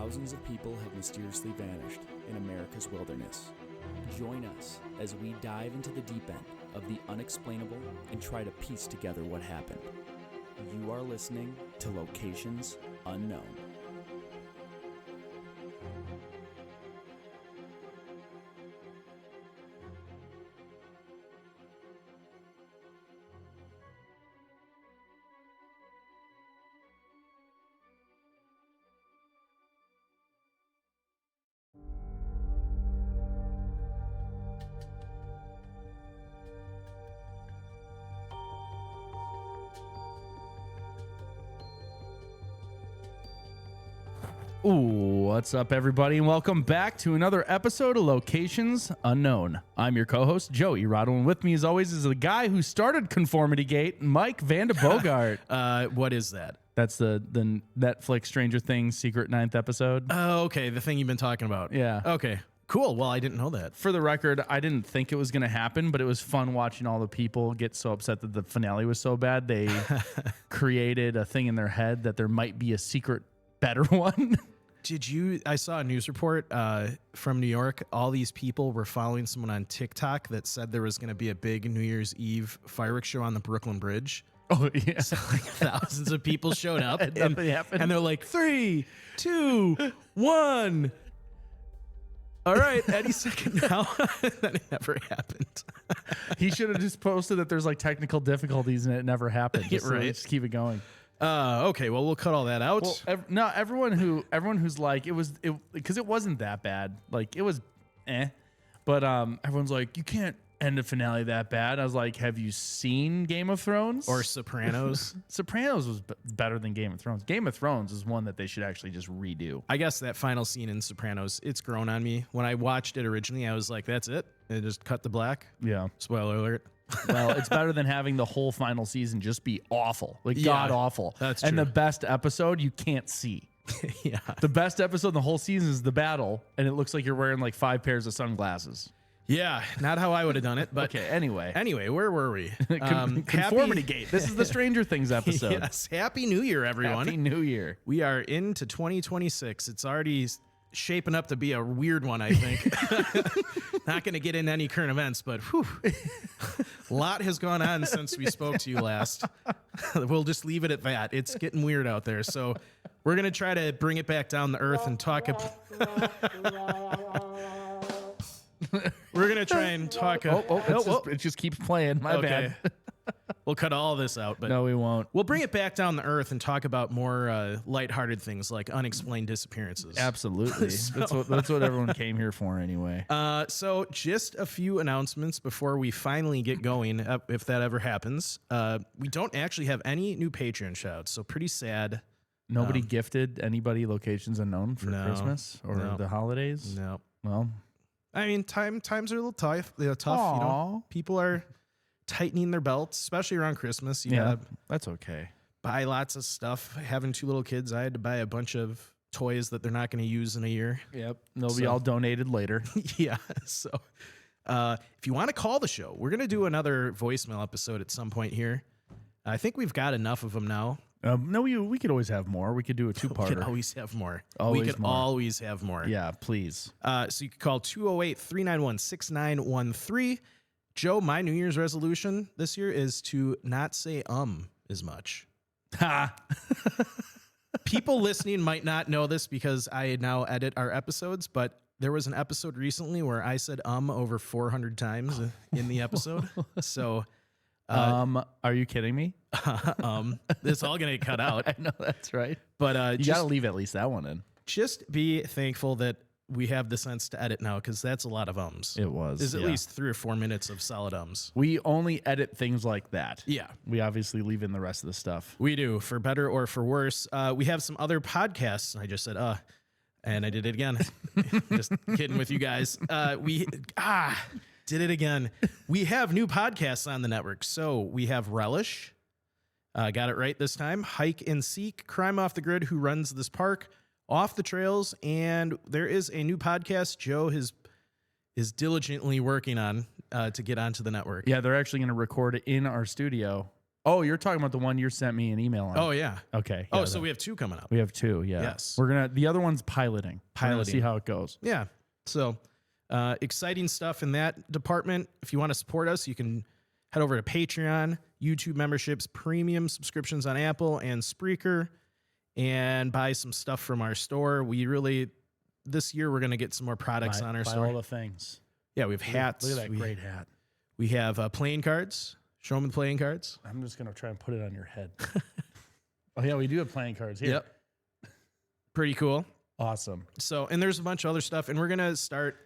thousands of people have mysteriously vanished in America's wilderness. Join us as we dive into the deep end of the unexplainable and try to piece together what happened. You are listening to Locations Unknown. Ooh, what's up, everybody, and welcome back to another episode of Locations Unknown. I'm your co-host, Joey Rado, and with me, as always, is the guy who started Conformity Gate, Mike Vandebogart. What is that? That's the Netflix Stranger Things secret 9th episode. Oh, okay, the thing you've been talking about. Yeah. Okay, cool. Well, I didn't know that. For the record, I didn't think it was going to happen, but it was fun watching all the people get so upset that the finale was so bad. They created a thing in their head that there might be a secret better one. I saw a news report from New York. All these people were following someone on TikTok that said there was going to be a big New Year's Eve fireworks show on the Brooklyn Bridge. Oh, yeah. So like thousands of people showed up and nothing happened. And they're like, 3, 2, 1. All right, any second now. That never happened. He should have just posted that there's like technical difficulties and it never happened. Just, right. Just keep it going. Okay, well, we'll cut all that out. Well, everyone who's like, because it wasn't that bad. Like, it was but everyone's like, you can't end a finale that bad. I was like, have you seen Game of Thrones? Or Sopranos? Sopranos was better than Game of Thrones. Game of Thrones is one that they should actually just redo. I guess that final scene in Sopranos, it's grown on me. When I watched it originally, I was like, that's it? It just cut the black? Yeah. Spoiler alert. Well, it's better than having the whole final season just be awful, like god awful. That's and true. the best episode you can't see. Yeah. The best episode in the whole season is the battle, and it looks like you're wearing like 5 pairs of sunglasses. Yeah, not how I would have done it, but okay. Anyway, where were we? Conformity Gate. This is the Stranger Things episode. Yes, Happy New Year, everyone. Happy New Year. We are into 2026. It's already shaping up to be a weird one, I think. Not going to get into any current events, but whew, a lot has gone on since we spoke to you last. We'll just leave it at that. It's getting weird out there. So we're going to try to bring it back down to earth and talk we're going to try and talk. It just keeps playing. My bad. We'll cut all this out, but no, we won't. We'll bring it back down to earth and talk about more lighthearted things like unexplained disappearances. Absolutely. That's what everyone came here for anyway. So just a few announcements before we finally get going, if that ever happens. We don't actually have any new Patreon shout-outs, so pretty sad. Nobody gifted anybody Locations Unknown for Christmas or the holidays? No. Well, I mean, times are a little tough. You know, people are tightening their belts, especially around Christmas. You gotta that's okay. Buy lots of stuff. Having 2 little kids, I had to buy a bunch of toys that they're not going to use in a year. Yep. They'll be all donated later. Yeah. So if you want to call the show, we're going to do another voicemail episode at some point here. I think we've got enough of them now. No, we could always have more. We could do a 2-parter. We could always have more. Always have more. Yeah, please. So you can call 208-391-6913. Joe, my New Year's resolution this year is to not say as much. Ha! People listening might not know this because I now edit our episodes, but there was an episode recently where I said over 400 times in the episode. So are you kidding me? It's all going to get cut out. I know that's right. But you got to leave at least that one in. Just be thankful that we have the sense to edit now, because that's a lot of ums. It was. There's at least 3 or 4 minutes of solid ums. We only edit things like that. Yeah. We obviously leave in the rest of the stuff. We do, for better or for worse. We have some other podcasts. I just said, and I did it again. Just kidding with you guys. We did it again. We have new podcasts on the network. So we have Relish. Got it right this time. Hike and Seek, Crime Off the Grid, Who Runs This Park, Off the Trails, and there is a new podcast Joe is diligently working on to get onto the network. Yeah, they're actually going to record it in our studio Oh, you're talking about the one you sent me an email on. Oh, yeah. Okay. Oh, yeah, so we have 2 coming up. we have 2. Yeah. Yes. The other one's piloting. We're gonna see how it goes. Yeah. So exciting stuff in that department. If you want to support us, you can head over to Patreon, YouTube memberships, premium subscriptions on Apple and Spreaker, and buy some stuff from our store. This year, we're going to get some more products on our buy store. all the things. Yeah, we have hats. Look at that great hat. We have playing cards. Show them the playing cards. I'm just going to try and put it on your head. Oh, yeah, we do have playing cards here. Yep. Pretty cool. Awesome. So, and there's a bunch of other stuff, and we're going to start.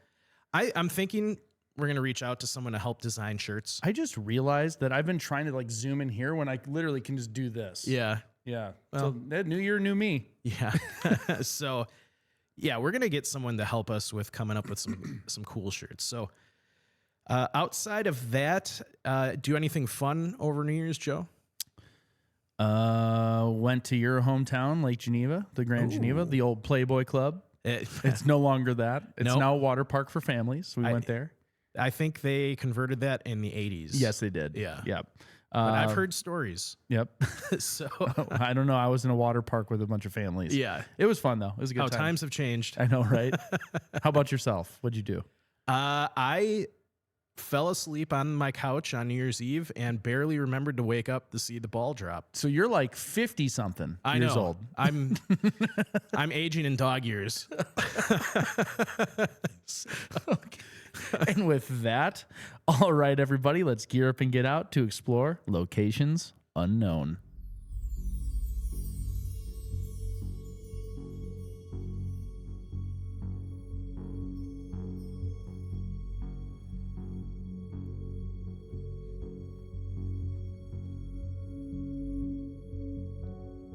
I'm thinking we're going to reach out to someone to help design shirts. I just realized that I've been trying to zoom in here when I literally can just do this. Yeah. Yeah. Well, so that new year, new me. Yeah. So, yeah, we're going to get someone to help us with coming up with some cool shirts. So, outside of that, do anything fun over New Year's, Joe? Went to your hometown, Lake Geneva, the Grand Geneva, the old Playboy Club. It's no longer that. It's now a water park for families. We went there. I think they converted that in the 80s. Yes, they did. Yeah. Yep. But I've heard stories. Yep. So I don't know. I was in a water park with a bunch of families. yeah. It was fun though. It was a good How time. times have changed. I know, right? How about yourself? What'd you do? I fell asleep on my couch on New Year's Eve and barely remembered to wake up to see the ball drop. So you're like 50 something years old. I'm aging in dog years. Okay. And with that, all right, everybody, let's gear up and get out to explore locations unknown.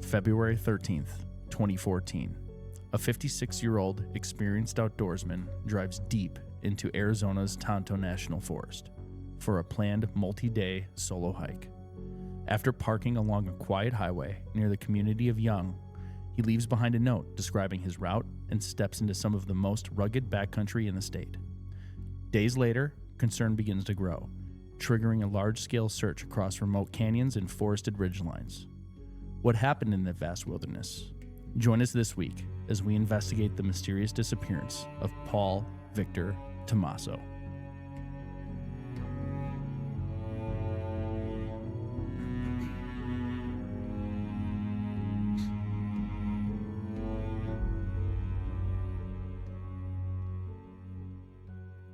February 13th, 2014. A 56-year-old experienced outdoorsman drives deep into Arizona's Tonto National Forest for a planned multi-day solo hike. After parking along a quiet highway near the community of Young, he leaves behind a note describing his route and steps into some of the most rugged backcountry in the state. Days later, concern begins to grow, triggering a large-scale search across remote canyons and forested ridgelines. What happened in the vast wilderness? Join us this week as we investigate the mysterious disappearance of Paul Victor Tomasso.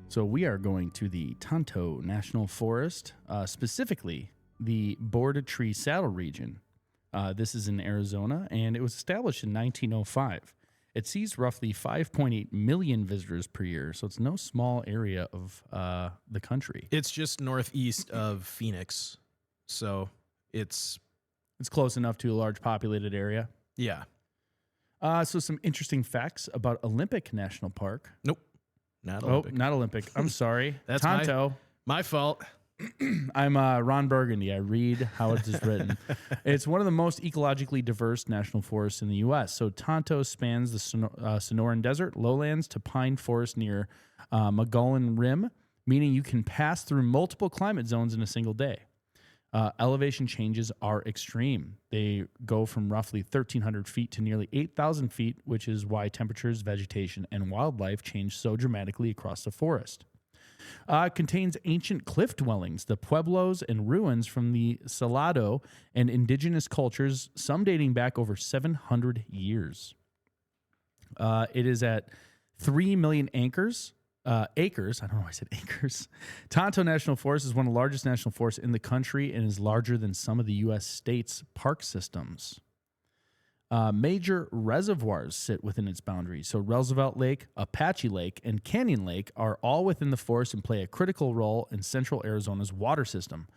So we are going to the Tonto National Forest, specifically the Board Tree Saddle region. This is in Arizona, and it was established in 1905. It sees roughly 5.8 million visitors per year, so it's no small area of the country. It's just northeast of Phoenix, so it's close enough to a large populated area. Yeah. So some interesting facts about Olympic National Park. Nope. Not Olympic. Oh, not Olympic. I'm sorry. That's Tonto. My fault. I'm Ron Burgundy. I read how it is written. It's one of the most ecologically diverse national forests in the U.S. So Tonto spans the Sonoran Desert, lowlands to pine forest near Mogollon Rim, meaning you can pass through multiple climate zones in a single day. Elevation changes are extreme. They go from roughly 1,300 feet to nearly 8,000 feet, which is why temperatures, vegetation, and wildlife change so dramatically across the forest. Contains ancient cliff dwellings, the pueblos and ruins from the Salado and indigenous cultures, some dating back over 700 years. It is at 3 million acres. I don't know why I said acres. Tonto National Forest is one of the largest national forests in the country and is larger than some of the U.S. states' park systems. Major reservoirs sit within its boundaries. So Roosevelt Lake, Apache Lake, and Canyon Lake are all within the forest and play a critical role in central Arizona's water system.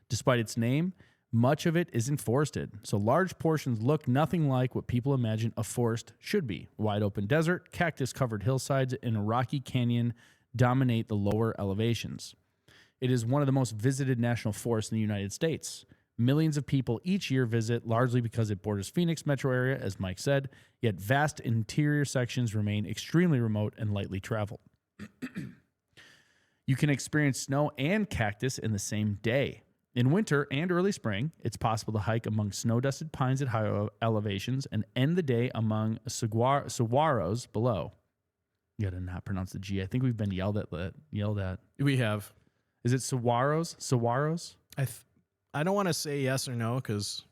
Despite its name, much of it isn't forested, so large portions look nothing like what people imagine a forest should be. Wide open desert, cactus-covered hillsides, and a rocky canyon dominate the lower elevations. It is one of the most visited national forests in the United States. Millions of people each year visit, largely because it borders Phoenix metro area, as Mike said, yet vast interior sections remain extremely remote and lightly traveled. You can experience snow and cactus in the same day. In winter and early spring, it's possible to hike among snow-dusted pines at high elevations and end the day among saguaros below. You gotta not pronounce the G. I think we've been yelled at. We have. Is it saguaros? Saguaros? I don't want to say yes or no because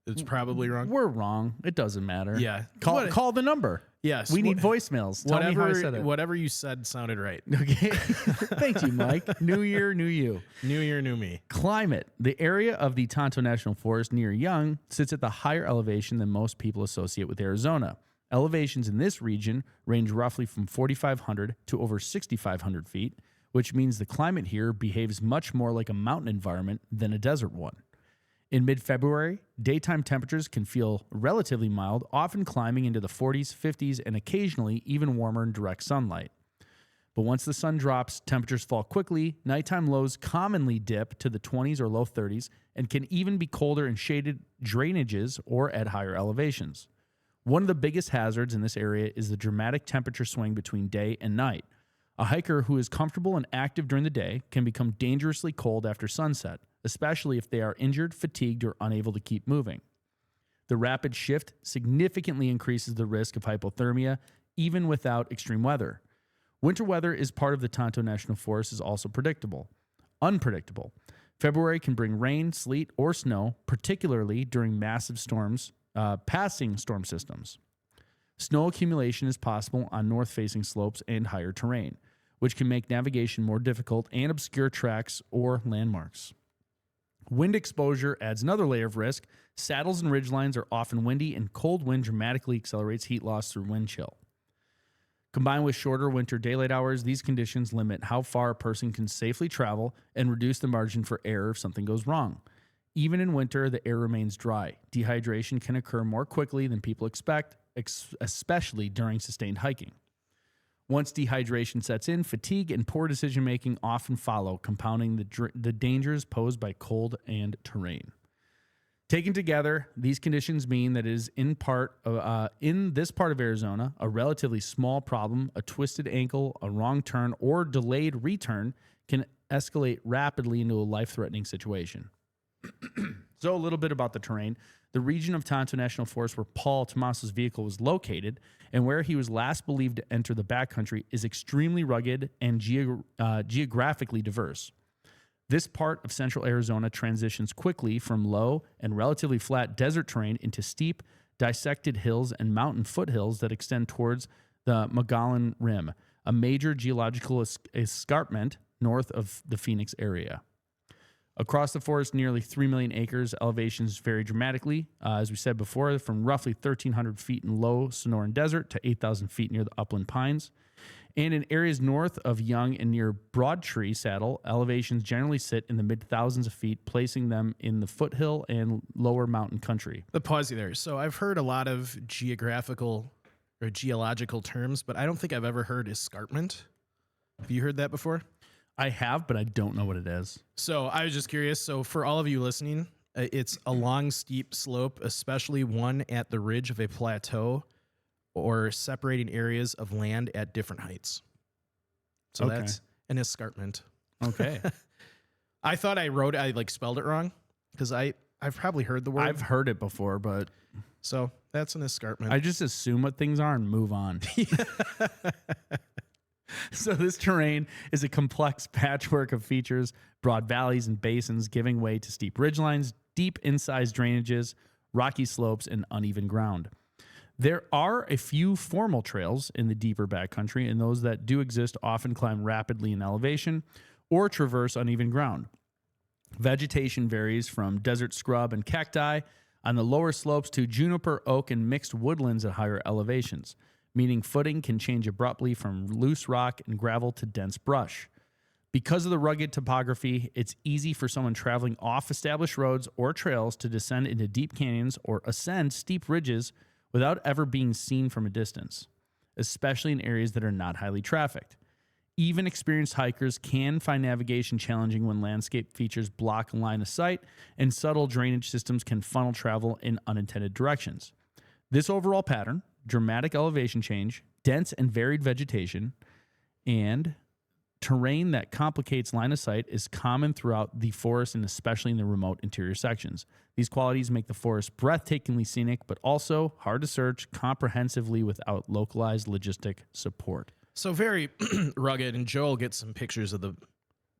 it's probably wrong. We're wrong. It doesn't matter. Yeah. Call the number. Yes. We need voicemails. Tell me how I said it. Whatever you said sounded right. Okay. Thank you, Mike. New year, new you. New year, new me. Climate. The area of the Tonto National Forest near Young sits at the higher elevation than most people associate with Arizona. Elevations in this region range roughly from 4,500 to over 6,500 feet, which means the climate here behaves much more like a mountain environment than a desert one. In mid-February, daytime temperatures can feel relatively mild, often climbing into the 40s, 50s, and occasionally even warmer in direct sunlight. But once the sun drops, temperatures fall quickly. Nighttime lows commonly dip to the 20s or low 30s and can even be colder in shaded drainages or at higher elevations. One of the biggest hazards in this area is the dramatic temperature swing between day and night. A hiker who is comfortable and active during the day can become dangerously cold after sunset, especially if they are injured, fatigued, or unable to keep moving. The rapid shift significantly increases the risk of hypothermia, even without extreme weather. Winter weather is part of the Tonto National Forest is also unpredictable. February can bring rain, sleet, or snow, particularly during massive storms, passing storm systems. Snow accumulation is possible on north-facing slopes and higher terrain, which can make navigation more difficult and obscure tracks or landmarks. Wind exposure adds another layer of risk. Saddles and ridgelines are often windy, and cold wind dramatically accelerates heat loss through wind chill. Combined with shorter winter daylight hours, these conditions limit how far a person can safely travel and reduce the margin for error if something goes wrong. Even in winter, the air remains dry. Dehydration can occur more quickly than people expect, especially during sustained hiking. Once dehydration sets in, fatigue and poor decision-making often follow, compounding the dangers posed by cold and terrain. Taken together, these conditions mean that it is in this part of Arizona, a relatively small problem, a twisted ankle, a wrong turn, or delayed return can escalate rapidly into a life-threatening situation. So a little bit about the terrain. The region of Tonto National Forest where Paul Tomasso's vehicle was located and where he was last believed to enter the backcountry is extremely rugged and geographically diverse. This part of central Arizona transitions quickly from low and relatively flat desert terrain into steep, dissected hills and mountain foothills that extend towards the Magellan Rim, a major geological escarpment north of the Phoenix area. Across the forest, nearly 3 million acres, elevations vary dramatically, as we said before, from roughly 1,300 feet in low Sonoran Desert to 8,000 feet near the upland pines. And in areas north of Young and near Broadtree Saddle, elevations generally sit in the mid-thousands of feet, placing them in the foothill and lower mountain country. The pause you there. So I've heard a lot of geographical or geological terms, but I don't think I've ever heard escarpment. Have you heard that before? I have, but I don't know what it is. So I was just curious. So for all of you listening, it's a long, steep slope, especially one at the ridge of a plateau or separating areas of land at different heights. So that's an escarpment. Okay. I thought I spelled it wrong because I've probably heard the word. I've heard it before, but so that's an escarpment. I just assume what things are and move on. So this terrain is a complex patchwork of features, broad valleys and basins giving way to steep ridgelines, deep incised drainages, rocky slopes, and uneven ground. There are a few formal trails in the deeper backcountry, and those that do exist often climb rapidly in elevation or traverse uneven ground. Vegetation varies from desert scrub and cacti on the lower slopes to juniper, oak, and mixed woodlands at higher elevations, meaning footing can change abruptly from loose rock and gravel to dense brush. Because of the rugged topography, it's easy for someone traveling off established roads or trails to descend into deep canyons or ascend steep ridges without ever being seen from a distance, especially in areas that are not highly trafficked. Even experienced hikers can find navigation challenging when landscape features block a line of sight and subtle drainage systems can funnel travel in unintended directions. This overall pattern, dramatic elevation change, dense and varied vegetation, and terrain that complicates line of sight is common throughout the forest and especially in the remote interior sections. These qualities make the forest breathtakingly scenic, but also hard to search comprehensively without localized logistic support. So very rugged, and Joe will get some pictures of the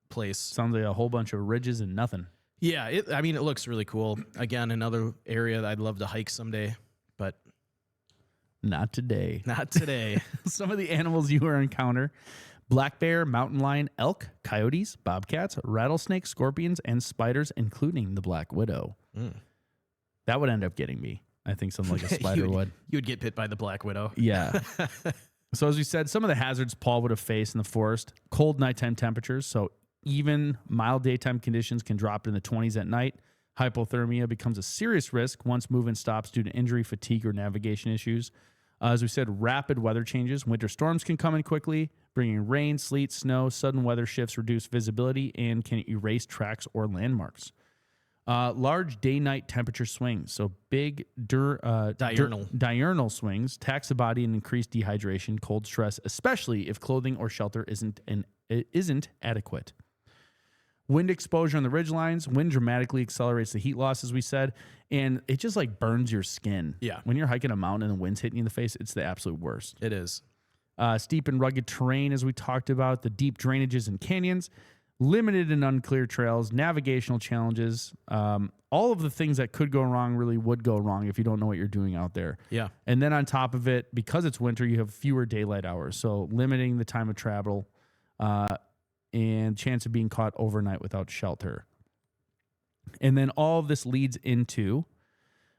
place. Sounds like a whole bunch of ridges and nothing. Yeah, it looks really cool. Again, another area that I'd love to hike someday, but not today. Not today. Some of the animals you will encounter: black bear, mountain lion, elk, coyotes, bobcats, rattlesnakes, scorpions, and spiders, including the black widow. That would end up getting me. I think something like a spider would. You would get bit by the black widow. Yeah. So as we said, some of the hazards Paul would have faced in the forest: cold nighttime temperatures. So even mild daytime conditions can drop in the 20s at night. Hypothermia becomes a serious risk once movement stops due to injury, fatigue, or navigation issues. As we said, rapid weather changes. Winter storms can come in quickly, bringing rain, sleet, snow. Sudden weather shifts reduce visibility and can erase tracks or landmarks. Large day-night temperature swings, so big diurnal swings, tax the body and increase dehydration, cold stress, especially if clothing or shelter isn't adequate. Wind exposure on the ridgelines. Wind dramatically accelerates the heat loss, as we said, and it just like burns your skin. Yeah. When you're hiking a mountain and the wind's hitting you in the face, it's the absolute worst. It is. Steep and rugged terrain, as we talked about, the deep drainages and canyons, limited and unclear trails, navigational challenges, all of the things that could go wrong really would go wrong if you don't know what you're doing out there. Yeah. And then on top of it, because it's winter, you have fewer daylight hours, so limiting the time of travel and chance of being caught overnight without shelter. And then all of this leads into,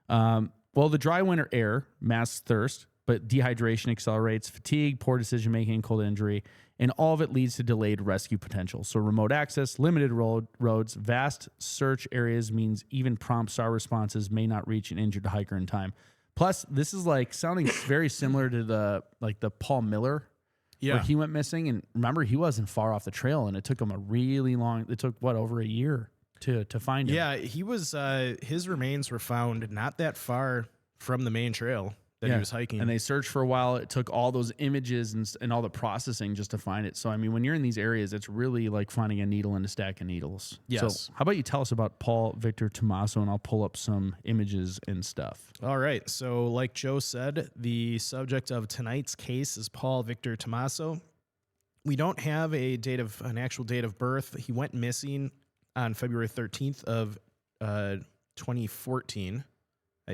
the dry winter air masks thirst, but dehydration accelerates fatigue, poor decision-making, cold injury, and all of it leads to delayed rescue potential. So remote access, limited roads, vast search areas means even prompt SAR responses may not reach an injured hiker in time. Plus, this is like sounding very similar to the Paul Miller, where he went missing. And remember, he wasn't far off the trail, and it took him over a year to find him. Yeah, he was. His remains were found not that far from the main trail that he was hiking. And they searched for a while. It took all those images and all the processing just to find it. So, I mean, when you're in these areas, it's really like finding a needle in a stack of needles. Yes. So how about you tell us about Paul Victor Tomasso, and I'll pull up some images and stuff. All right. So like Joe said, the subject of tonight's case is Paul Victor Tomasso. We don't have an actual date of birth. He went missing on February 13th of 2014.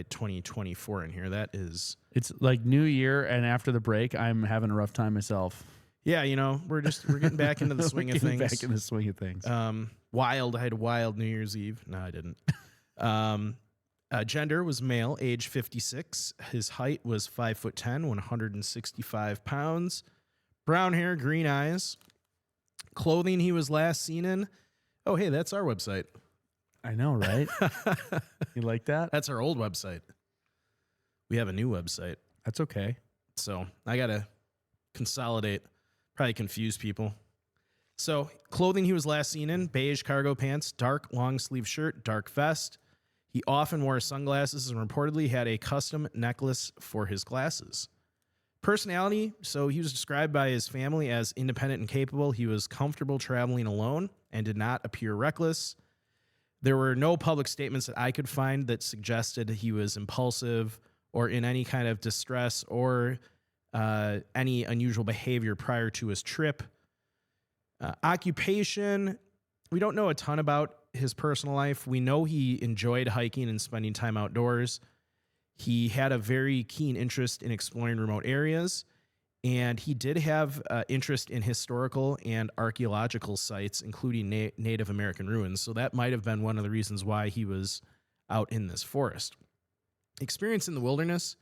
2024 in here. It's like New Year, and after the break, I'm having a rough time myself. Yeah, we're getting back into the swing of things. Back in the swing of things. I had a wild New Year's Eve. No, I didn't. Gender was male, age 56. His height was 5'10", 165 pounds. Brown hair, green eyes. Clothing he was last seen in. Oh, hey, that's our website. I know, right? You like that? That's our old website. We have a new website. That's okay. So I got to consolidate, probably confuse people. So clothing he was last seen in: beige cargo pants, dark long sleeve shirt, dark vest. He often wore sunglasses and reportedly had a custom necklace for his glasses. Personality: so he was described by his family as independent and capable. He was comfortable traveling alone and did not appear reckless. There were no public statements that I could find that suggested he was impulsive or in any kind of distress or any unusual behavior prior to his trip. Occupation: we don't know a ton about his personal life. We know he enjoyed hiking and spending time outdoors. He had a very keen interest in exploring remote areas, and he did have interest in historical and archaeological sites, including Native American ruins. So that might have been one of the reasons why he was out in this forest. Experience in the wilderness: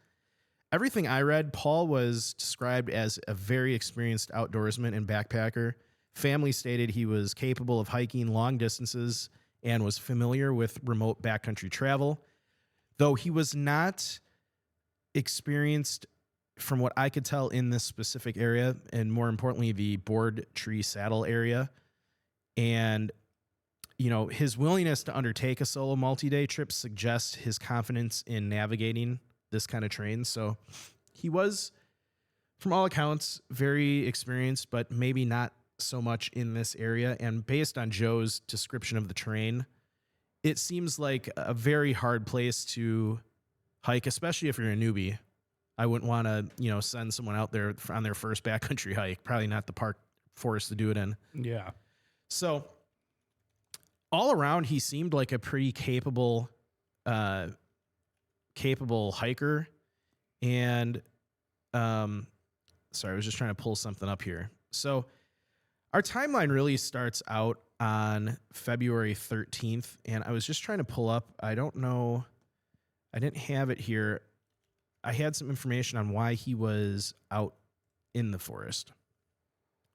everything I read, Paul was described as a very experienced outdoorsman and backpacker. Family stated he was capable of hiking long distances and was familiar with remote backcountry travel, though he was not experienced, from what I could tell, in this specific area, and more importantly, the Board Tree Saddle area. And, his willingness to undertake a solo multi-day trip suggests his confidence in navigating this kind of terrain. So he was, from all accounts, very experienced, but maybe not so much in this area. And based on Joe's description of the terrain, it seems like a very hard place to hike, especially if you're a newbie. I wouldn't want to, send someone out there on their first backcountry hike. Probably not the park forest to do it in. Yeah. So all around, he seemed like a pretty capable hiker. And, sorry, I was just trying to pull something up here. So our timeline really starts out on February 13th. And I was just trying to pull up, I don't know, I didn't have it here. I had some information on why he was out in the forest.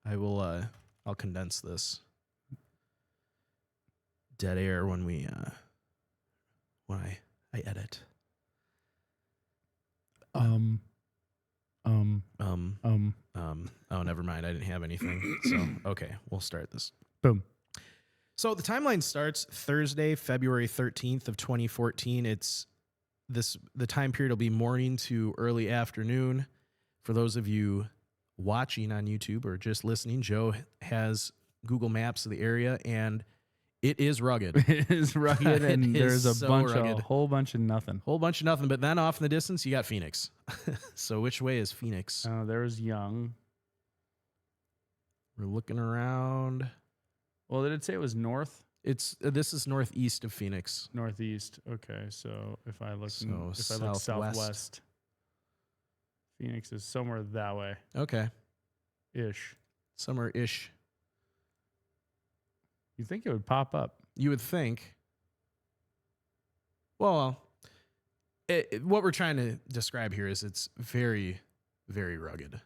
I'll condense this dead air when I edit. Oh, never mind. I didn't have anything. So, okay, we'll start this. Boom. So the timeline starts Thursday, February 13th of 2014. The time period will be morning to early afternoon. For those of you watching on YouTube or just listening, Joe has Google Maps of the area, and it is rugged. It is rugged, and there's a whole bunch of nothing. But then off in the distance, you got Phoenix. So which way is Phoenix? There's Young. We're looking around. Well, did it say it was north? This is northeast of Phoenix. Northeast. Okay, so if I look southwest, Phoenix is somewhere that way. Okay. Ish. Somewhere ish. You think it would pop up? You would think. Well, what we're trying to describe here is it's very, very rugged.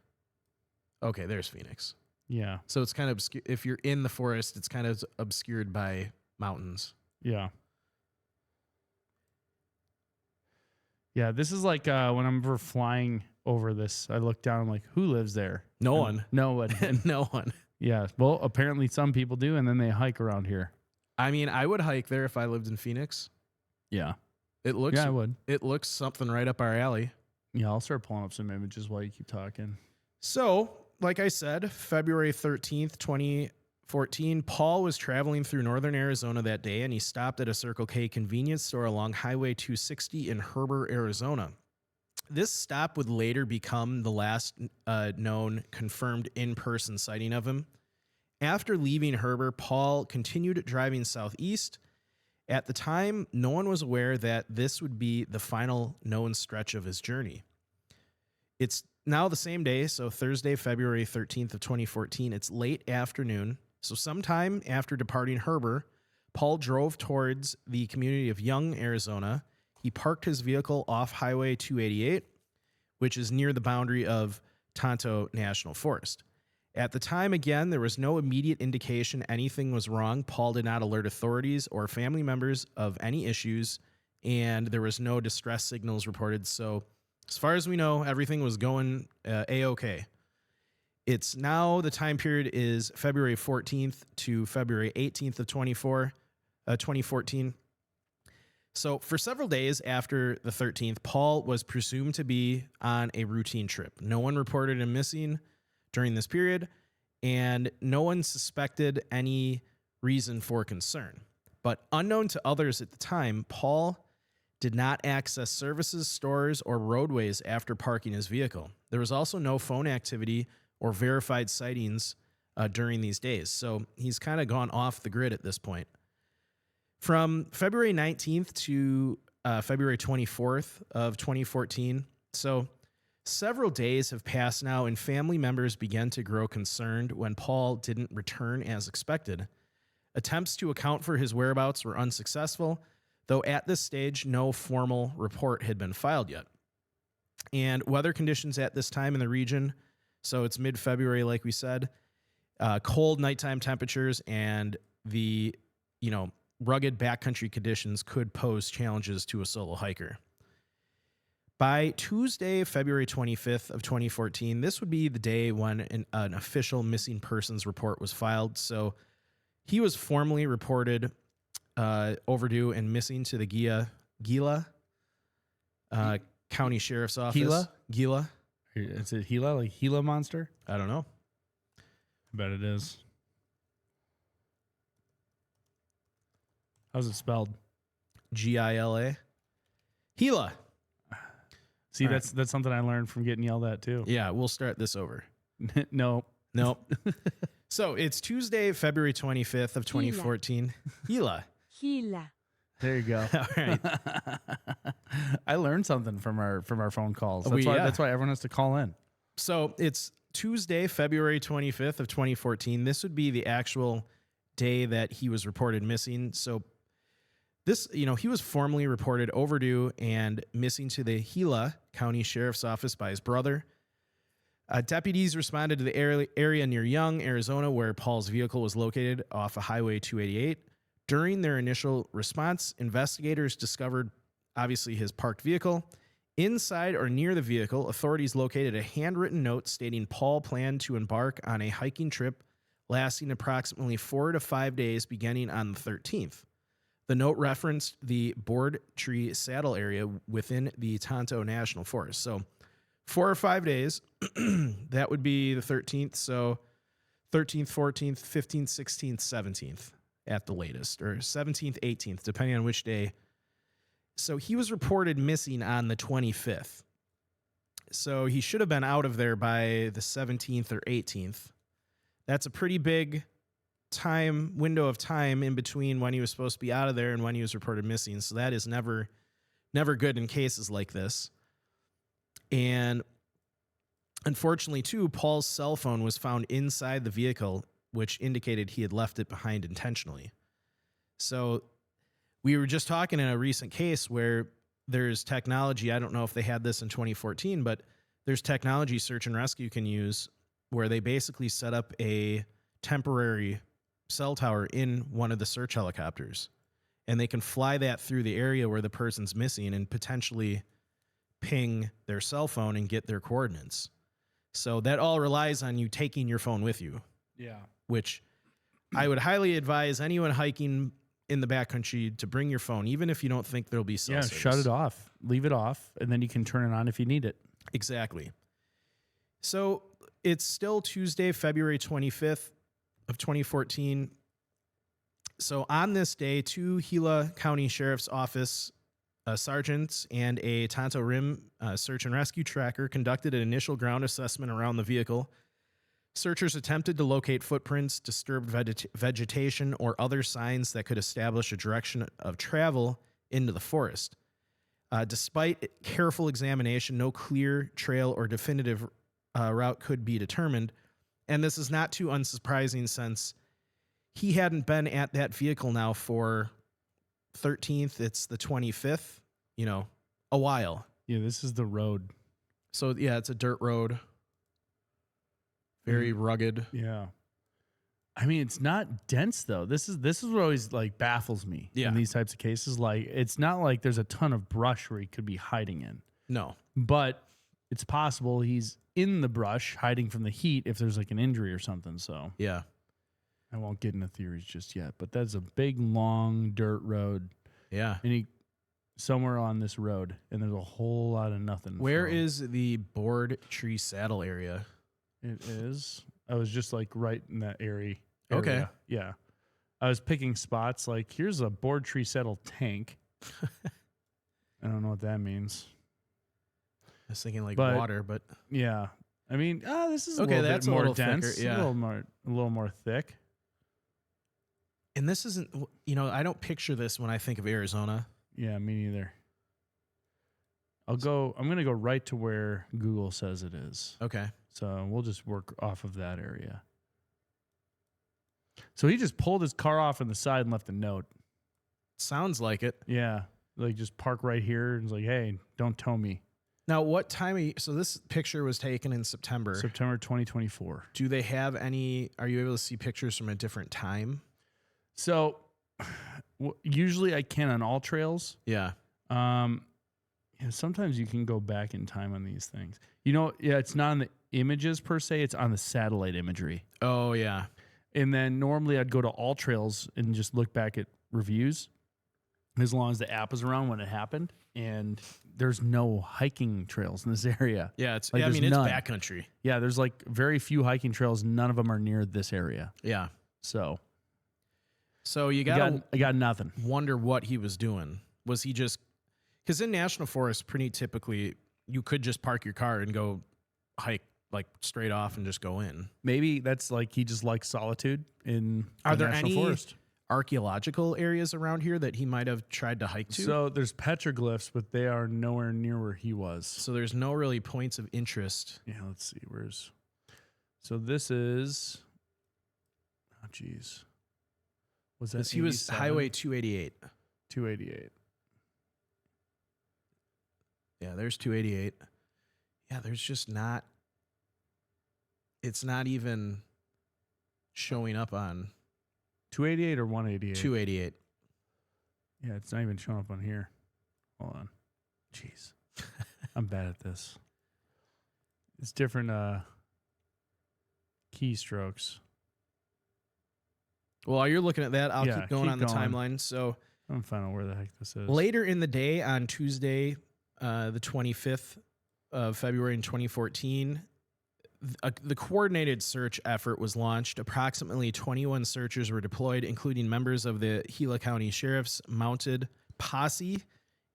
Okay, there's Phoenix. Yeah. So it's kind of if you're in the forest, it's kind of obscured by mountains. Yeah. Yeah, this is like when I'm flying over this, I look down, I'm like, who lives there? No one. No one. No one. Yeah. Well, apparently some people do, and then they hike around here. I mean, I would hike there if I lived in Phoenix. Yeah. Yeah, I would. It looks something right up our alley. Yeah, I'll start pulling up some images while you keep talking. So, like I said, February 13th, 2014, Paul was traveling through northern Arizona that day, and he stopped at a Circle K convenience store along Highway 260 in Heber, Arizona. This stop would later become the last known confirmed in-person sighting of him. After leaving Heber, Paul continued driving southeast. At the time, no one was aware that this would be the final known stretch of his journey. It's now the same day, so Thursday, February 13th of 2014. It's late afternoon. So sometime after departing Heber, Paul drove towards the community of Young, Arizona. He parked his vehicle off Highway 288, which is near the boundary of Tonto National Forest. At the time, again, there was no immediate indication anything was wrong. Paul did not alert authorities or family members of any issues, and there was no distress signals reported. So as far as we know, everything was going A-OK. It's now the time period is February 14th to February 18th of 2014. So for several days after the 13th, Paul was presumed to be on a routine trip. No one reported him missing during this period, and no one suspected any reason for concern. But unknown to others at the time, Paul did not access services, stores, or roadways after parking his vehicle. There was also no phone activity or verified sightings during these days. So he's kind of gone off the grid at this point. From February 19th to February 24th of 2014, so several days have passed now, and family members began to grow concerned when Paul didn't return as expected. Attempts to account for his whereabouts were unsuccessful, though at this stage, no formal report had been filed yet. And weather conditions at this time in the region, so it's mid-February, like we said, cold nighttime temperatures and the, rugged backcountry conditions could pose challenges to a solo hiker. By Tuesday, February 25th of 2014, this would be the day when an official missing persons report was filed. So he was formally reported overdue and missing to the Gila County Sheriff's Office. Gila? Is it Gila, like Gila monster? I don't know. I bet it is. How's it spelled? Gila. Gila. See, All that's something I learned from getting yelled at too. Yeah, we'll start this over. No. Nope. So it's Tuesday, February 25th of 2014. Gila. Gila. There you go. All right. I learned something from our phone calls. Yeah. That's why everyone has to call in. So it's Tuesday, February 25th of 2014. This would be the actual day that he was reported missing. So this, he was formally reported overdue and missing to the Gila County Sheriff's Office by his brother. Deputies responded to the area near Young, Arizona, where Paul's vehicle was located off of Highway 288. During their initial response, investigators discovered, obviously, his parked vehicle. Inside or near the vehicle, authorities located a handwritten note stating Paul planned to embark on a hiking trip lasting approximately 4 to 5 days beginning on the 13th. The note referenced the Board Tree Saddle area within the Tonto National Forest. So 4 or 5 days, that would be the 13th. So 13th, 14th, 15th, 16th, 17th at the latest, or 17th, 18th, depending on which day. So he was reported missing on the 25th. So he should have been out of there by the 17th or 18th. That's a pretty big window of time in between when he was supposed to be out of there and when he was reported missing. So that is never good in cases like this. And unfortunately, too, Paul's cell phone was found inside the vehicle, which indicated he had left it behind intentionally. So we were just talking in a recent case where there's technology. I don't know if they had this in 2014, but there's technology search and rescue can use where they basically set up a temporary cell tower in one of the search helicopters, and they can fly that through the area where the person's missing and potentially ping their cell phone and get their coordinates. So that all relies on you taking your phone with you. Yeah. Which I would highly advise anyone hiking in the backcountry to bring your phone, even if you don't think there'll be cell service. Shut it off. Leave it off, and then you can turn it on if you need it. Exactly. So it's still Tuesday, February 25th of 2014. So on this day, 2 Gila County Sheriff's Office sergeants and a Tonto Rim search and rescue tracker conducted an initial ground assessment around the vehicle. Searchers attempted to locate footprints, disturbed vegetation, or other signs that could establish a direction of travel into the forest. Despite careful examination, no clear trail or definitive route could be determined. And this is not too unsurprising since he hadn't been at that vehicle now for 13th. It's the 25th, a while. Yeah, this is the road. So, yeah, it's a dirt road. Very rugged. Yeah. I mean, it's not dense though. This is what always baffles me in these types of cases. It's not like there's a ton of brush where he could be hiding in. No. But it's possible he's in the brush hiding from the heat if there's an injury or something. So yeah. I won't get into theories just yet, but that's a big, long dirt road. Yeah. And somewhere on this road, and there's a whole lot of nothing. Where is the Board Tree Saddle area? It is. I was just right in that area. Okay. Yeah. I was picking spots here's a Board Tree Saddle tank. I don't know what that means. I was thinking water, but yeah. I mean, this is okay. That's a little thicker, dense. yeah. A little more thick. And this isn't. I don't picture this when I think of Arizona. Yeah, me neither. I'm gonna go right to where Google says it is. Okay. So we'll just work off of that area. So he just pulled his car off on the side and left a note. Sounds like it. Yeah. Just park right here and hey, don't tow me. Now, what time so this picture was taken in September. September 2024. Do they have are you able to see pictures from a different time? So usually I can on all trails. Yeah. Sometimes you can go back in time on these things. It's not on the images per se, it's on the satellite imagery. Oh, yeah. And then normally I'd go to all trails and just look back at reviews as long as the app was around when it happened. And there's no hiking trails in this area. Yeah, it's it's none. backcountry. Yeah, there's very few hiking trails. None of them are near this area. Yeah. So So you I got nothing. wonder what he was doing. Was he just, because in national forests, pretty typically you could just park your car and go hike like straight off and just go in. Maybe that's like he just likes solitude in Are the there national any forest. archaeological areas around here that he might have tried to hike to? So there's petroglyphs, but they are nowhere near where he was. So there's no really points of interest. Yeah, let's see. So this is, oh geez. Was that He was 87? Highway 288. 288. Yeah, there's 288. Yeah, there's just not, it's not even showing up on 288 or 188? 288. Yeah, it's not even showing up on here. Hold on. Jeez. I'm bad at this. It's different keystrokes. Well, while you're looking at that, I'll Yeah, keep going keep on the going. timeline. So I'm finding out where the heck this is. later in the day on Tuesday, the 25th of February in 2014, the coordinated search effort was launched. Approximately 21 searchers were deployed, including members of the Gila County Sheriff's Mounted Posse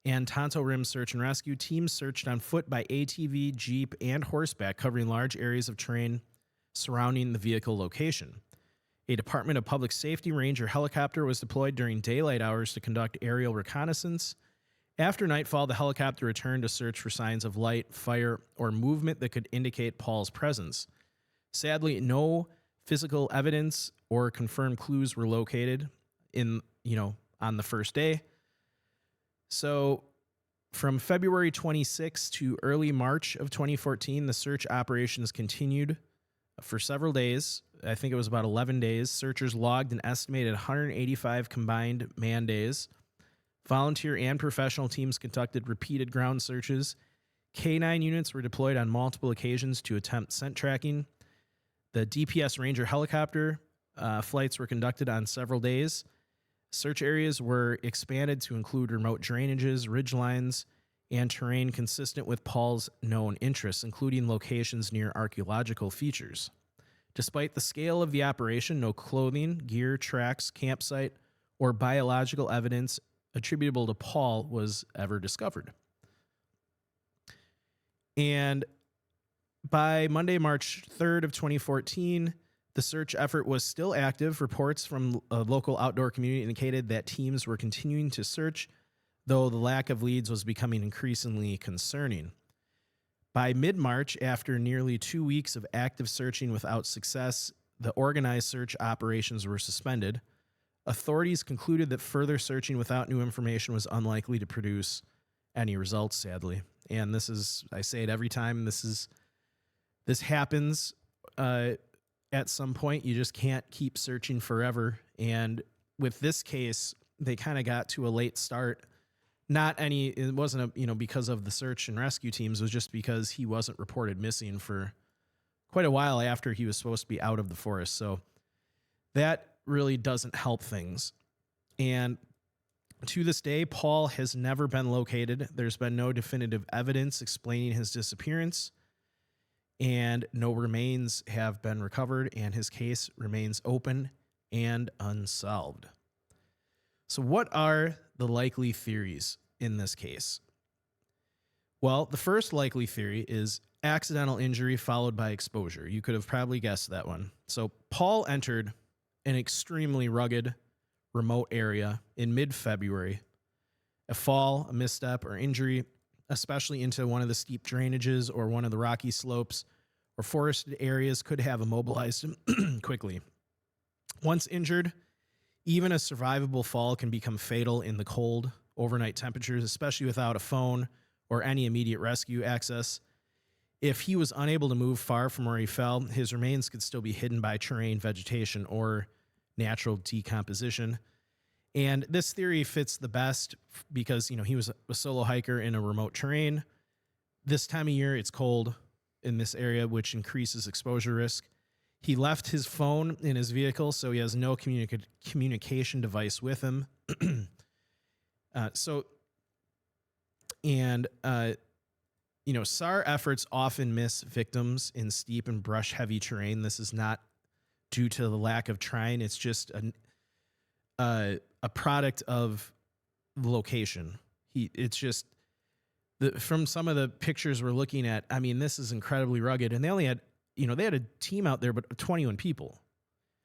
and Tonto Rim Search and Rescue. Teams searched on foot, by ATV, Jeep, and horseback, covering large areas of terrain surrounding the vehicle location. A Department of Public Safety Ranger helicopter was deployed during daylight hours to conduct aerial reconnaissance. After nightfall, the helicopter returned to search for signs of light, fire, or movement that could indicate Paul's presence. Sadly, no physical evidence or confirmed clues were located on the first day. So from February 26 to early March of 2014, the search operations continued for several days. I think it was about 11 days. Searchers logged an estimated 185 combined man days. Volunteer and professional teams conducted repeated ground searches. K-9 units were deployed on multiple occasions to attempt scent tracking. The DPS Ranger helicopter flights were conducted on several days. Search areas were expanded to include remote drainages, ridgelines, and terrain consistent with Paul's known interests, including locations near archaeological features. Despite the scale of the operation, no clothing, gear, tracks, campsite, or biological evidence attributable to Paul was ever discovered. And by Monday, March 3rd of 2014, the search effort was still active. Reports from a local outdoor community indicated that teams were continuing to search, though the lack of leads was becoming increasingly concerning. By mid-March, after nearly 2 weeks of active searching without success, the organized search operations were suspended. Authorities concluded that further searching without new information was unlikely to produce any results, sadly. And this is, I say it every time, this happens at some point. You just can't keep searching forever. And with this case, they kind of got to a late start. It wasn't because of the search and rescue teams. It was just because he wasn't reported missing for quite a while after he was supposed to be out of the forest. So that really doesn't help things. And to this day, Paul has never been located. There's been no definitive evidence explaining his disappearance, and no remains have been recovered, and his case remains open and unsolved. So what are the likely theories in this case? Well, the first likely theory is accidental injury followed by exposure. You could have probably guessed that one. So Paul entered an extremely rugged, remote area in mid-February. A fall, a misstep, or injury, especially into one of the steep drainages or one of the rocky slopes or forested areas, could have immobilized him quickly. Once injured, even a survivable fall can become fatal in the cold overnight temperatures, especially without a phone or any immediate rescue access. If he was unable to move far from where he fell, his remains could still be hidden by terrain, vegetation, or natural decomposition. And this theory fits the best because, he was a solo hiker in a remote terrain. This time of year, it's cold in this area, which increases exposure risk. He left his phone in his vehicle, so he has no communication device with him. SAR efforts often miss victims in steep and brush-heavy terrain. This is not due to the lack of trying. It's just a product of the location. It's just from some of the pictures we're looking at. I mean, this is incredibly rugged, and they only had, they had a team out there, but 21 people.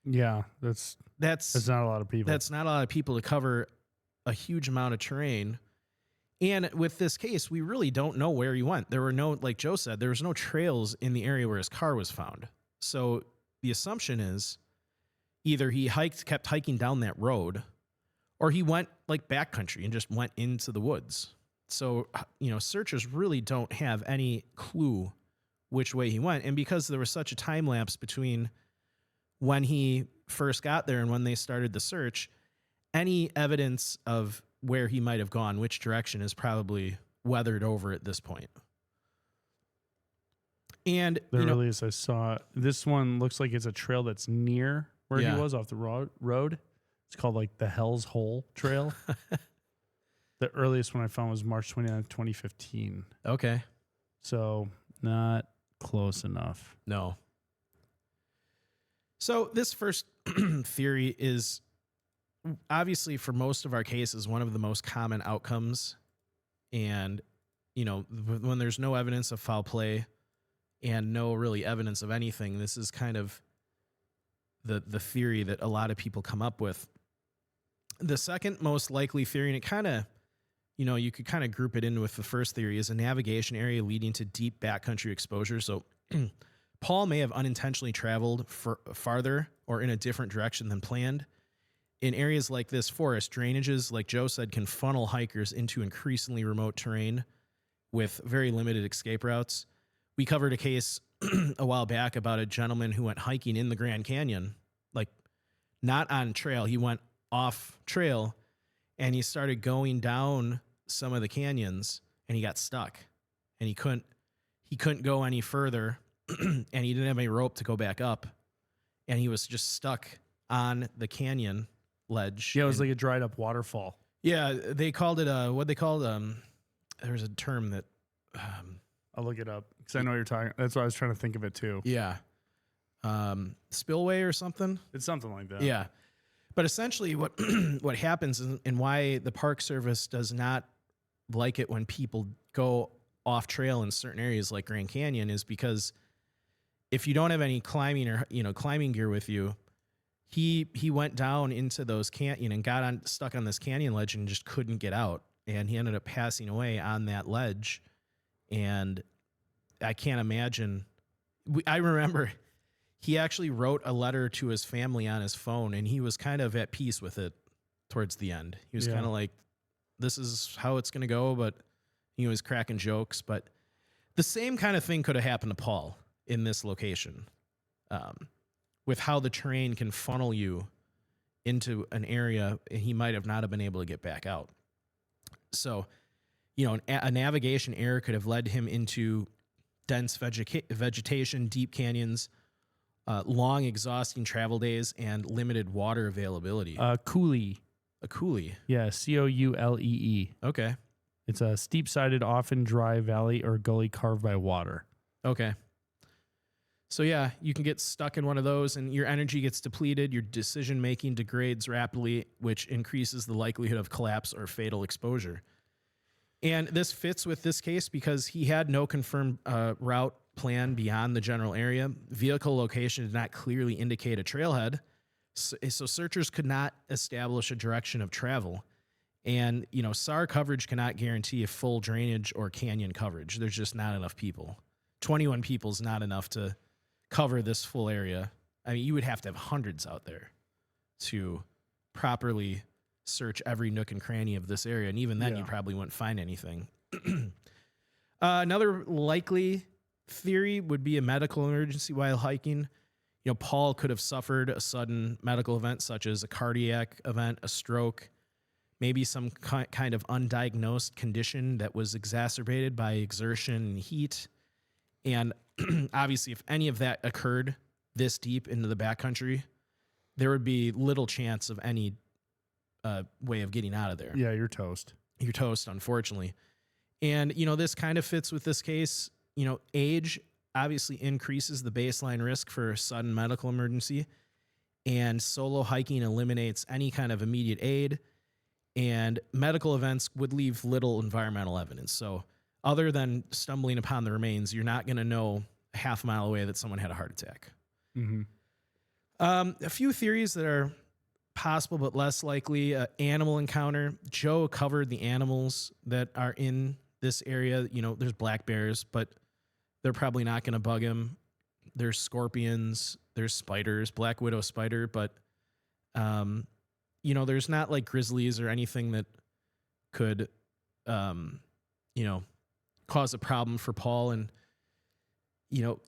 Yeah, that's not a lot of people. That's not a lot of people to cover a huge amount of terrain. And with this case, we really don't know where he went. There were no, like Joe said, there was no trails in the area where his car was found. So the assumption is either he kept hiking down that road, or he went like backcountry and just went into the woods. So, searchers really don't have any clue which way he went. And because there was such a time lapse between when he first got there and when they started the search, any evidence of where he might have gone, which direction, is probably weathered over at this point. And the earliest I saw, this one looks like it's a trail that's near where he was off the road. It's called like the Hell's Hole Trail. The earliest one I found was March 29th, 2015. Okay. So not close enough. No. So this first theory is obviously, for most of our cases, one of the most common outcomes. And, when there's no evidence of foul play and no really evidence of anything, this is kind of the theory that a lot of people come up with. The second most likely theory, and it kind of, you could kind of group it in with the first theory, is a navigation area leading to deep backcountry exposure. So Paul may have unintentionally traveled farther or in a different direction than planned. In areas like this forest, drainages, like Joe said, can funnel hikers into increasingly remote terrain with very limited escape routes. We covered a case a while back about a gentleman who went hiking in the Grand Canyon, like not on trail. He went off trail and he started going down some of the canyons and he got stuck and he couldn't go any further and he didn't have any rope to go back up and he was just stuck on the canyon ledge. Yeah, it was like a dried up waterfall. Yeah, they called it there was a term that I'll look it up because I know what you're talking. That's why I was trying to think of it too. Yeah. Spillway or something. It's something like that. Yeah. But essentially what happens and why the Park Service does not like it when people go off trail in certain areas like Grand Canyon is because if you don't have any climbing or climbing gear with you, he went down into those canyon and got stuck on this canyon ledge and just couldn't get out, and he ended up passing away on that ledge. And I can't imagine. I remember he actually wrote a letter to his family on his phone, and he was kind of at peace with it towards the end. He was kind of like, this is how it's going to go, but he was cracking jokes. But the same kind of thing could have happened to Paul in this location, with how the terrain can funnel you into an area he might have not have been able to get back out. So, a navigation error could have led him into dense vegetation, deep canyons, long, exhausting travel days, and limited water availability. Coulee. A coulee. Yeah, Coulee. Okay. It's a steep-sided, often dry valley or gully carved by water. Okay. So yeah, you can get stuck in one of those and your energy gets depleted, your decision-making degrades rapidly, which increases the likelihood of collapse or fatal exposure. And this fits with this case because he had no confirmed route plan beyond the general area. Vehicle location did not clearly indicate a trailhead, so searchers could not establish a direction of travel. And, SAR coverage cannot guarantee a full drainage or canyon coverage. There's just not enough people. 21 people is not enough to cover this full area. I mean, you would have to have hundreds out there to properly search every nook and cranny of this area. And even then, you probably wouldn't find anything. Another likely theory would be a medical emergency while hiking. Paul could have suffered a sudden medical event such as a cardiac event, a stroke, maybe some kind of undiagnosed condition that was exacerbated by exertion and heat. And obviously, if any of that occurred this deep into the backcountry, there would be little chance of any way of getting out of there. Yeah, you're toast. You're toast, unfortunately. And, this kind of fits with this case. Age obviously increases the baseline risk for a sudden medical emergency. and solo hiking eliminates any kind of immediate aid, and medical events would leave little environmental evidence. So other than stumbling upon the remains, you're not going to know a half mile away that someone had a heart attack. Mm-hmm. A few theories that are possible but less likely. Animal encounter. Joe covered the animals that are in this area. You know, there's black bears, but they're probably not going to bug him. There's scorpions. There's spiders, black widow spider, but you know, there's not like grizzlies or anything that could, you know, cause a problem for Paul. And, you know,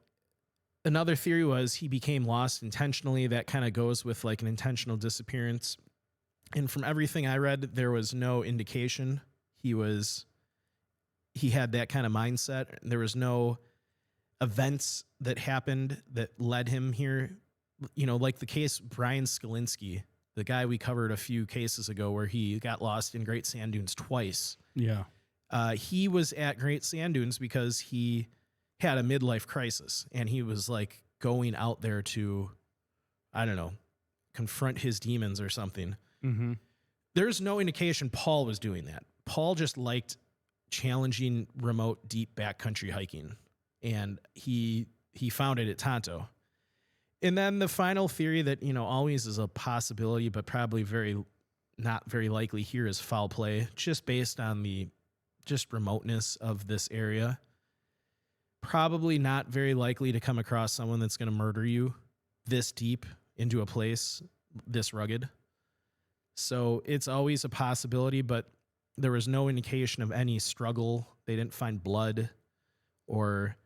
another theory was he became lost intentionally. That kind of goes with like an intentional disappearance. And from everything I read, there was no indication he had that kind of mindset. There was no events that happened that led him here. You know, like the case Brian Skalinsky, the guy we covered a few cases ago where he got lost in Great Sand Dunes twice. Yeah. He was at Great Sand Dunes because he had a midlife crisis and he was like going out there to, I don't know, confront his demons or something. Mm-hmm. There's no indication Paul was doing that. Paul just liked challenging, remote, deep backcountry hiking, and he found it at Tonto. And then the final theory that, you know, always is a possibility, but probably not very likely here, is foul play, just based on the just remoteness of this area. Probably not very likely to come across someone that's going to murder you this deep into a place this rugged. So it's always a possibility, but there was no indication of any struggle. They didn't find blood or,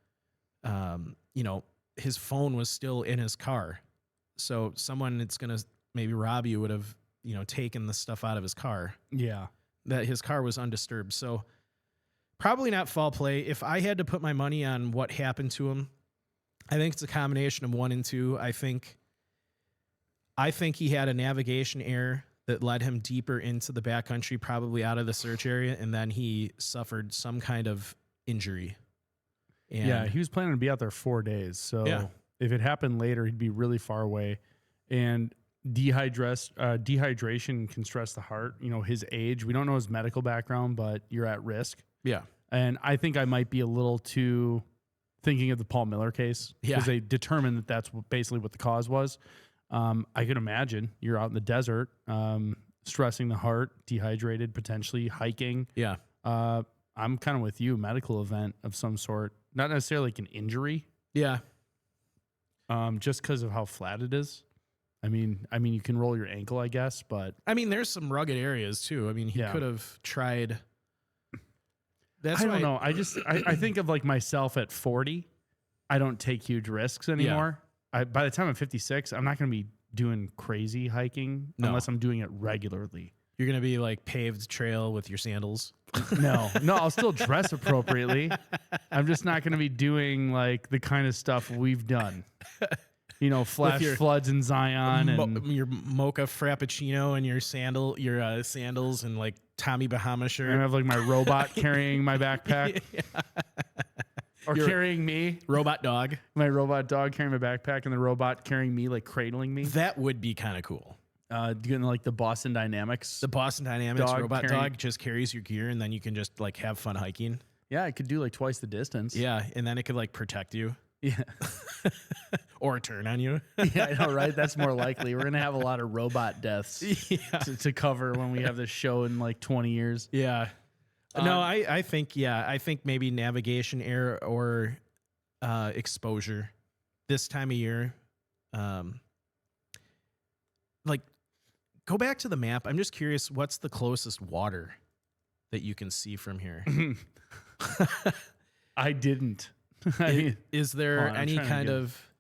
you know, his phone was still in his car. So someone that's going to maybe rob you would have, you know, taken the stuff out of his car. Yeah. That his car was undisturbed. So probably not foul play. If I had to put my money on what happened to him, I think it's a combination of 1 and 2. I think he had a navigation error that led him deeper into the backcountry, probably out of the search area, and then he suffered some kind of injury. And yeah, he was planning to be out there 4 days. So Yeah. if it happened later, he'd be really far away. And dehydration can stress the heart. You know, his age, we don't know his medical background, but you're at risk. Yeah. And I think I might be a little too thinking of the Paul Miller case Yeah. because they determined that that's basically what the cause was. I could imagine you're out in the desert, stressing the heart, dehydrated, potentially hiking. Yeah. I'm kind of with you, medical event of some sort, not necessarily like an injury. Yeah. Just because of how flat it is. I mean, you can roll your ankle, I guess, but I mean, there's some rugged areas too. I mean, he Yeah. could have tried. That's I why don't know. I think of like myself at 40. I don't take huge risks anymore. By the time I'm 56, I'm not going to be doing crazy hiking unless I'm doing it regularly. You're going to be like paved trail with your sandals. No, I'll still dress appropriately. I'm just not going to be doing like the kind of stuff we've done. You know, flash your floods in Zion and your mocha frappuccino and your sandals and like Tommy Bahama shirt. I have like my robot carrying my backpack. Or Your carrying me. robot dog. My robot dog carrying my backpack and the robot carrying me, like cradling me. That would be kind of cool. Doing like the Boston Dynamics. The Boston Dynamics Dog robot carrying- dog just carries your gear and then you can just like have fun hiking. Yeah, I could do like twice the distance. Yeah. And then it could like protect you Yeah. or turn on you. Yeah, I know, right? That's more likely. We're going to have a lot of robot deaths to cover when we have this show in like 20 years. Yeah. No, I think maybe navigation error or exposure this time of year. Like, go back to the map. I'm just curious, what's the closest water that you can see from here? I didn't. I mean, Is there hold on, I'm any trying to kind get- of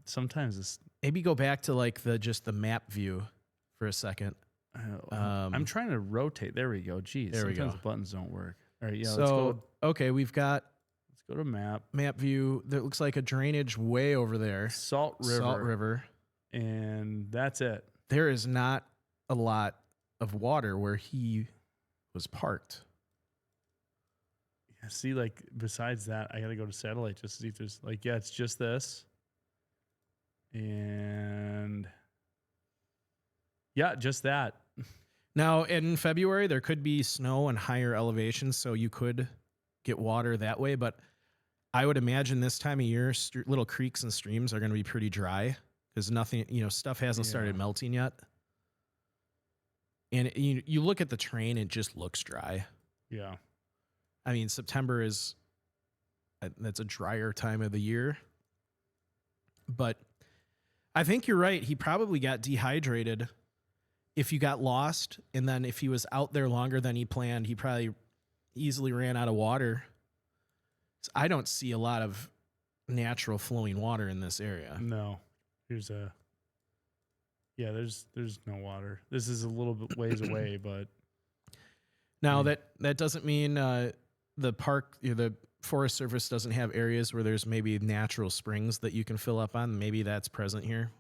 sometimes it's. maybe go back to like the map view for a second? I'm trying to rotate. There we go. Jeez, There we sometimes go. the buttons don't work. All right, yeah. So okay, we've got let's go to map. map view that looks like a drainage way over there. Salt River. Salt River. And that's it. There is not a lot of water where he was parked. Yeah, see, like besides that, I got to go to satellite just to see if there's like, yeah, it's just this. And Yeah, just that. Now, in February, there could be snow and higher elevations, so you could get water that way. But I would imagine this time of year, little creeks and streams are going to be pretty dry because nothing, stuff hasn't started melting yet. And you look at the terrain, it just looks dry. Yeah. I mean, September that's a drier time of the year. But I think you're right. He probably got dehydrated if you got lost. And then if he was out there longer than he planned, he probably easily ran out of water. So I don't see a lot of natural flowing water in this area. No. There's no water. This is a little bit ways away, but now that doesn't mean the park, the Forest Service doesn't have areas where there's maybe natural springs that you can fill up on. Maybe that's present here.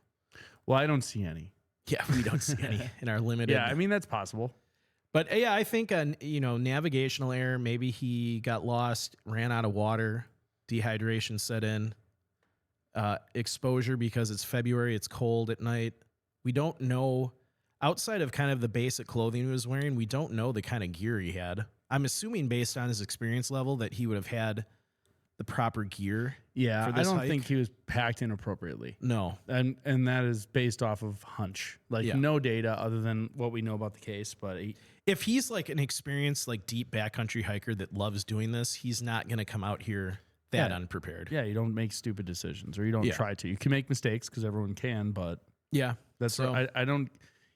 Well, I don't see any. Yeah, we don't see any in our limited. Yeah, I mean, that's possible. But yeah, I think navigational error. Maybe he got lost, ran out of water, dehydration set in, exposure because it's February, it's cold at night. We don't know, outside of kind of the basic clothing he was wearing, we don't know the kind of gear he had. I'm assuming based on his experience level that he would have had the proper gear. Yeah, for this I don't hike. think he was packed inappropriately. No. And that is based off of hunch. No data other than what we know about the case. But If he's like an experienced, like deep backcountry hiker that loves doing this, he's not going to come out here that unprepared. Yeah, you don't make stupid decisions, or you don't try to. You can make mistakes because everyone can, but yeah, that's so. I don't.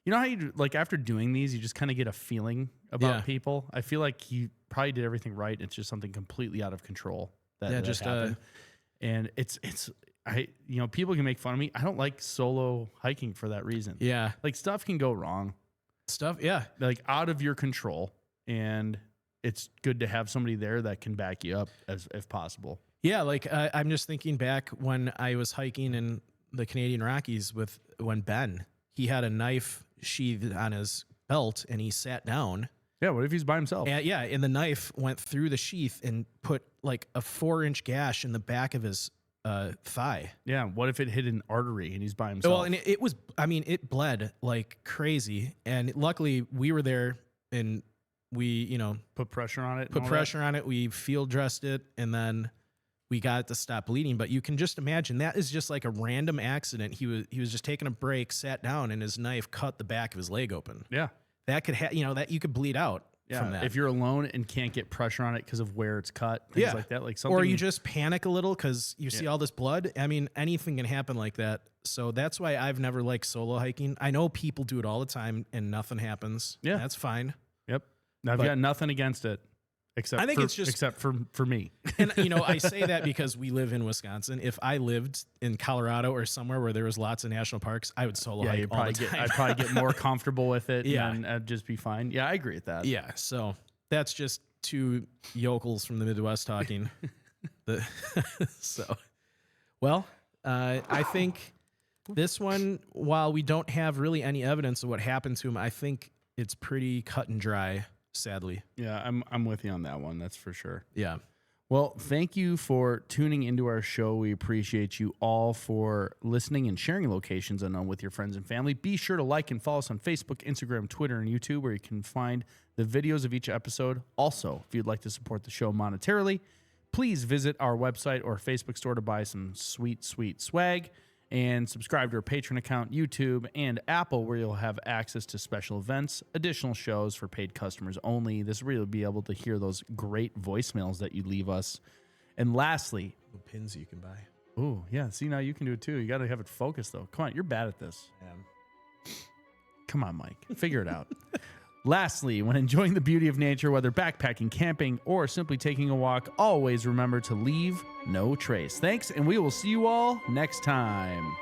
You know how you like after doing these, you just kind of get a feeling about people. I feel like he probably did everything right. It's just something completely out of control that happened. And it's people can make fun of me. I don't like solo hiking for that reason. Yeah, like stuff can go wrong. Like out of your control, and it's good to have somebody there that can back you up if possible. Yeah, like I'm just thinking back when I was hiking in the Canadian Rockies when Ben, he had a knife sheathed on his belt and he sat down. Yeah, what if he's by himself? And the knife went through the sheath and put like a 4-inch gash in the back of his thigh. Yeah, what if it hit an artery and he's by himself? Well, and it bled like crazy. And luckily we were there and we, put pressure on it. On it. We field dressed it, and then we got it to stop bleeding. But you can just imagine that is just like a random accident. He was just taking a break, sat down, and his knife cut the back of his leg open. Yeah, that could that you could bleed out from that if you're alone and can't get pressure on it because of where it's cut. Things like that, like something. Or you just panic a little because you see all this blood. I mean, anything can happen like that. So that's why I've never liked solo hiking. I know people do it all the time and nothing happens. Yeah, that's fine. Yep. I've got nothing against it, except for me. And I say that because we live in Wisconsin. If I lived in Colorado or somewhere where there was lots of national parks, I would solo hike all the time. I'd probably get more comfortable with it. And I'd just be fine. Yeah, I agree with that. Yeah. So that's just two yokels from the Midwest talking. I think this one, while we don't have really any evidence of what happened to him, I think it's pretty cut and dry. Sadly. Yeah, I'm with you on that one. That's for sure. Yeah. Well, thank you for tuning into our show. We appreciate you all for listening and sharing Locations Unknown with your friends and family. Be sure to like and follow us on Facebook, Instagram, Twitter, and YouTube, where you can find the videos of each episode. Also, if you'd like to support the show monetarily, please visit our website or Facebook store to buy some sweet, sweet swag. And subscribe to our Patreon account, YouTube, and Apple, where you'll have access to special events, additional shows for paid customers only. This will really be able to hear those great voicemails that you leave us. And lastly, pins you can buy. Oh, yeah. See, now you can do it too. You got to have it focused, though. Come on, you're bad at this. Come on, Mike. Figure it out. Lastly, when enjoying the beauty of nature, whether backpacking, camping, or simply taking a walk, always remember to leave no trace. Thanks, and we will see you all next time.